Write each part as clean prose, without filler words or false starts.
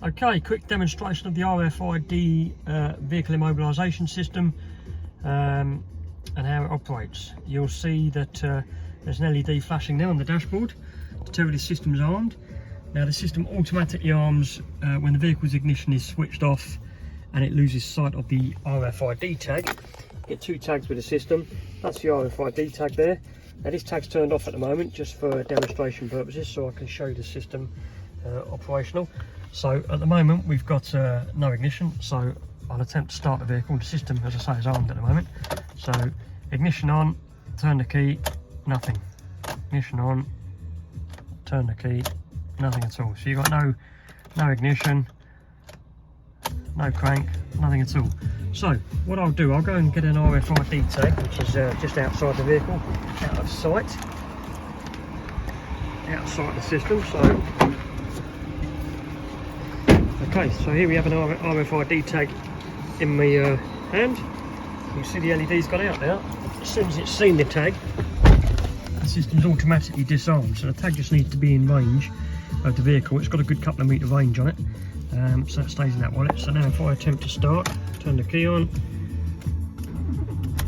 Okay, quick demonstration of the RFID vehicle immobilisation system and how it operates. You'll see that there's an LED flashing now on the dashboard to tell you the system's armed. Now the system automatically arms when the vehicle's ignition is switched off and it loses sight of the RFID tag. You get two tags with the system. That's the RFID tag there. Now this tag's turned off at the moment just for demonstration purposes, so I can show you the system operational. So at the moment we've got no ignition, so I'll attempt to start the vehicle. The system, as I say, is armed at the moment. So ignition on, turn the key, nothing. Ignition on, turn the key, nothing at all. So you've got no ignition, no crank, nothing at all. So what I'll do, I'll go and get an RFID tag, which is just outside the vehicle, out of sight, outside the system. So okay, so here we have an RFID tag in my hand. You can see the LED's gone out now. As soon as it's seen the tag, the system's automatically disarmed. So the tag just needs to be in range of the vehicle. It's got a good couple of metre range on it, so it stays in that wallet. So now if I attempt to start, turn the key on,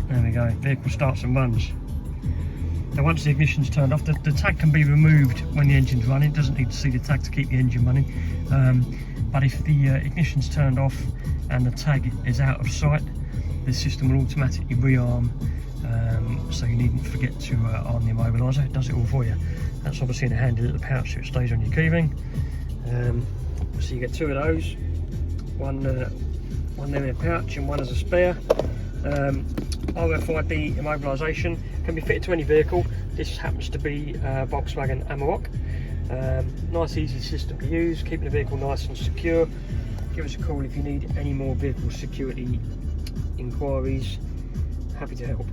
there we go, vehicle starts and runs. Now once the ignition's turned off, the tag can be removed when the engine's running. It doesn't need to see the tag to keep the engine running. But if the ignition's turned off and the tag is out of sight, the system will automatically rearm, so you needn't forget to arm the immobiliser. It does it all for you. That's obviously in a handy little pouch so it stays on your key ring. So you get two of those, one there in a pouch and one as a spare. RFID immobilisation can be fitted to any vehicle. This happens to be Volkswagen Amarok. Nice easy system to use, keeping the vehicle nice and secure. Give us a call if you need any more vehicle security inquiries. Happy to help.